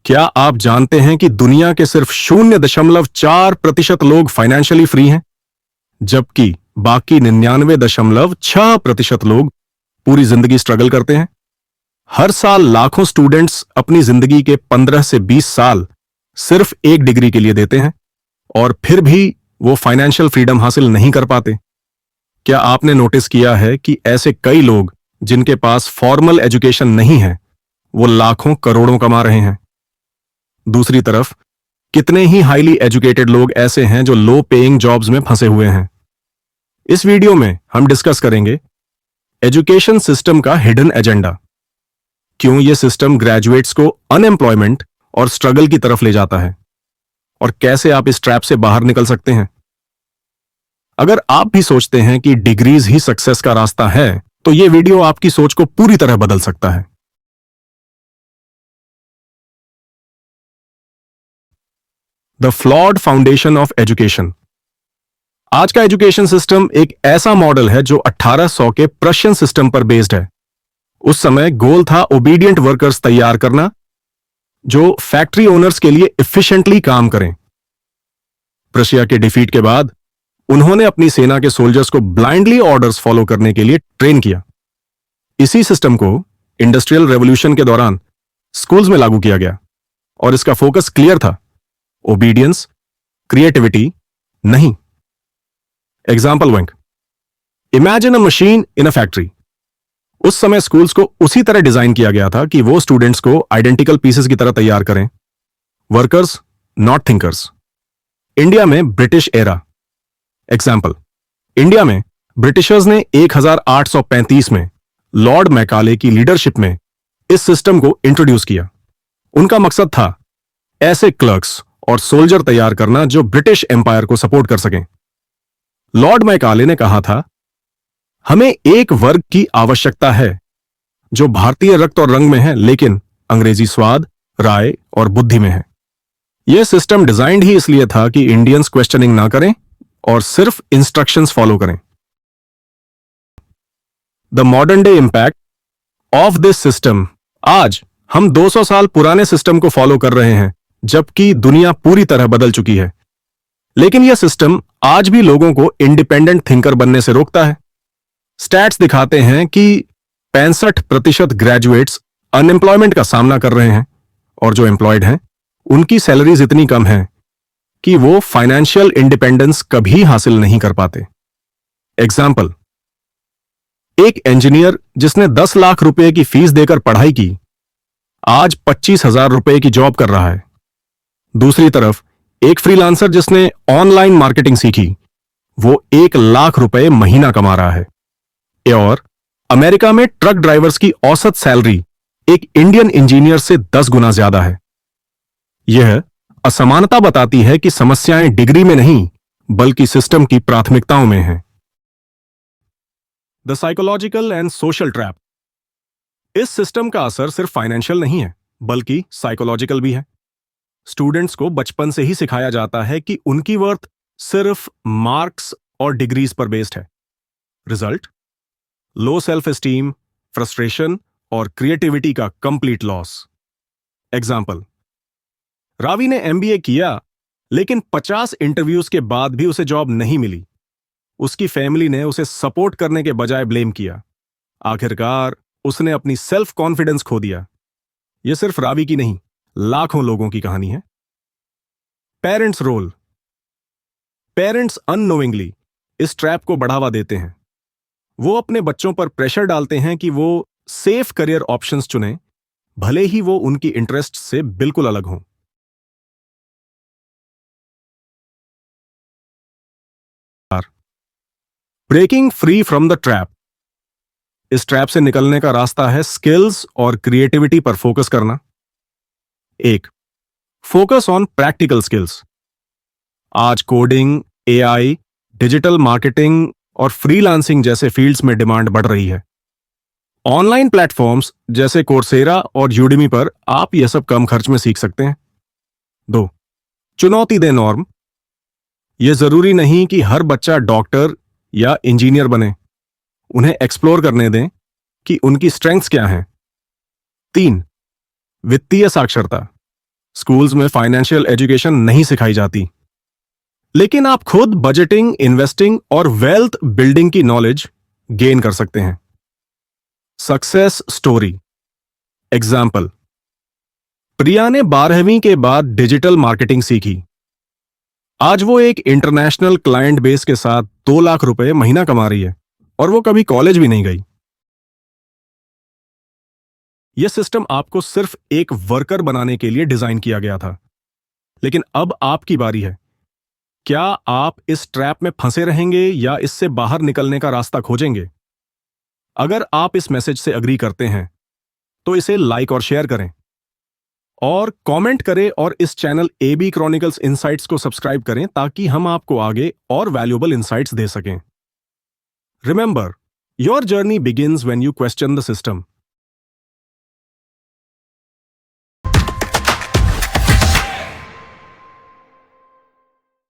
क्या आप जानते हैं कि दुनिया के सिर्फ 0.4% लोग फाइनेंशियली फ्री हैं, जबकि बाकी 99.6% लोग पूरी जिंदगी स्ट्रगल करते हैं। हर साल लाखों स्टूडेंट्स अपनी जिंदगी के 15 से 20 साल सिर्फ एक डिग्री के लिए देते हैं और फिर भी वो फाइनेंशियल फ्रीडम हासिल नहीं कर पाते। क्या आपने नोटिस किया है कि ऐसे कई लोग जिनके पास फॉर्मल एजुकेशन नहीं है, वो लाखों करोड़ों कमा रहे हैं। दूसरी तरफ कितने ही हाईली एजुकेटेड लोग ऐसे हैं जो लो पेइंग जॉब्स में फंसे हुए हैं। इस वीडियो में हम डिस्कस करेंगे एजुकेशन सिस्टम का हिडन एजेंडा, क्यों यह सिस्टम ग्रेजुएट्स को अनएम्प्लॉयमेंट और स्ट्रगल की तरफ ले जाता है, और कैसे आप इस ट्रैप से बाहर निकल सकते हैं। अगर आप भी सोचते हैं कि डिग्रीज ही सक्सेस का रास्ता है, तो यह वीडियो आपकी सोच को पूरी तरह बदल सकता है। The flawed foundation of education. आज का एजुकेशन सिस्टम एक ऐसा मॉडल है जो 1800 के प्रशियन सिस्टम पर बेस्ड है। उस समय गोल था ओबीडियंट वर्कर्स तैयार करना जो फैक्ट्री ओनर्स के लिए एफिशिएंटली काम करें। प्रशिया के डिफीट के बाद उन्होंने अपनी सेना के सोल्जर्स को ब्लाइंडली ऑर्डर्स फॉलो करने के लिए ट्रेन किया। इसी सिस्टम को इंडस्ट्रियल रेवोल्यूशन के दौरान स्कूल्स में लागू किया गया और इसका फोकस क्लियर था, ओबीडियंस, क्रिएटिविटी नहीं। Example 1, imagine a machine in a factory. उस समय स्कूल्स को उसी तरह डिजाइन किया गया था कि वो स्टूडेंट्स को आइडेंटिकल पीसेस की तरह तैयार करें। Workers, not thinkers. इंडिया में ब्रिटिश एरा। एग्जाम्पल, इंडिया में ब्रिटिशर्स ने 1835 में लॉर्ड मैकाले की लीडरशिप में इस सिस्टम को इंट्रोड्यूस किया। उनका मकसद था ऐसे क्लर्क्स और सोल्जर तैयार करना जो ब्रिटिश एम्पायर को सपोर्ट कर सकें। लॉर्ड मैकाले ने कहा था, हमें एक वर्ग की आवश्यकता है जो भारतीय रक्त और रंग में है, लेकिन अंग्रेजी स्वाद, राय और बुद्धि में है। यह सिस्टम डिजाइंड ही इसलिए था कि इंडियंस क्वेश्चनिंग ना करें और सिर्फ इंस्ट्रक्शंस फॉलो करें। The modern day impact of this system. आज हम 200 साल पुराने सिस्टम को फॉलो कर रहे हैं, जबकि दुनिया पूरी तरह बदल चुकी है। लेकिन यह सिस्टम आज भी लोगों को इंडिपेंडेंट थिंकर बनने से रोकता है। स्टैट्स दिखाते हैं कि 65% ग्रेजुएट्स अनएम्प्लॉयमेंट का सामना कर रहे हैं, और जो एम्प्लॉयड हैं उनकी सैलरीज इतनी कम हैं कि वो फाइनेंशियल इंडिपेंडेंस कभी हासिल नहीं कर पाते। एग्जाम्पल, एक इंजीनियर जिसने 10 लाख रुपए की फीस देकर पढ़ाई की, आज 25,000 रुपए की जॉब कर रहा है। दूसरी तरफ एक फ्रीलांसर जिसने ऑनलाइन मार्केटिंग सीखी, वो 1 लाख रुपए महीना कमा रहा है। और अमेरिका में ट्रक ड्राइवर्स की औसत सैलरी एक इंडियन इंजीनियर से 10 गुना ज्यादा है। यह असमानता बताती है कि समस्याएं डिग्री में नहीं, बल्कि सिस्टम की प्राथमिकताओं में हैं। The psychological and social trap. इस सिस्टम का असर सिर्फ फाइनेंशियल नहीं है, बल्कि साइकोलॉजिकल भी है। स्टूडेंट्स को बचपन से ही सिखाया जाता है कि उनकी वर्थ सिर्फ मार्क्स और डिग्रीज पर बेस्ड है। Result, low self esteem, frustration और क्रिएटिविटी का कंप्लीट लॉस। एग्जाम्पल, रावी ने एमबीए किया, लेकिन 50 इंटरव्यूज के बाद भी उसे जॉब नहीं मिली। उसकी फैमिली ने उसे सपोर्ट करने के बजाय ब्लेम किया। आखिरकार उसने अपनी सेल्फ कॉन्फिडेंस खो दिया। यह सिर्फ रावी की नहीं, लाखों लोगों की कहानी है। Parents role. पेरेंट्स अननोइंगली इस ट्रैप को बढ़ावा देते हैं। वो अपने बच्चों पर प्रेशर डालते हैं कि वो सेफ करियर ऑप्शंस चुनें, भले ही वो उनकी इंटरेस्ट से बिल्कुल अलग हों। Breaking free from the trap. इस ट्रैप से निकलने का रास्ता है स्किल्स और क्रिएटिविटी पर फोकस करना। 1, फोकस ऑन प्रैक्टिकल स्किल्स। आज कोडिंग, एआई, डिजिटल मार्केटिंग और फ्रीलांसिंग जैसे फील्ड्स में डिमांड बढ़ रही है। ऑनलाइन प्लेटफॉर्म्स जैसे कोर्सेरा और यूडेमी पर आप यह सब कम खर्च में सीख सकते हैं। 2, चुनौती दें नॉर्म। यह जरूरी नहीं कि हर बच्चा डॉक्टर या इंजीनियर बने। उन्हें एक्सप्लोर करने दें कि उनकी स्ट्रेंथ्स क्या हैं। 3, वित्तीय साक्षरता। स्कूल्स में फाइनेंशियल एजुकेशन नहीं सिखाई जाती, लेकिन आप खुद बजटिंग, इन्वेस्टिंग और वेल्थ बिल्डिंग की नॉलेज गेन कर सकते हैं। सक्सेस स्टोरी एग्जाम्पल, प्रिया ने 12वीं के बाद डिजिटल मार्केटिंग सीखी। आज वो एक इंटरनेशनल क्लाइंट बेस के साथ 2 लाख रुपए महीना कमा रही है और वो कभी कॉलेज भी नहीं गई। यह सिस्टम आपको सिर्फ एक वर्कर बनाने के लिए डिजाइन किया गया था, लेकिन अब आपकी बारी है। क्या आप इस ट्रैप में फंसे रहेंगे या इससे बाहर निकलने का रास्ता खोजेंगे? अगर आप इस मैसेज से अग्री करते हैं तो इसे लाइक और शेयर करें और कमेंट करें और इस चैनल एबी क्रॉनिकल्स इनसाइट्स को सब्सक्राइब करें ताकि हम आपको आगे और वैल्यूएबल इनसाइट्स दे सकें। Remember, your journey begins when you question the system.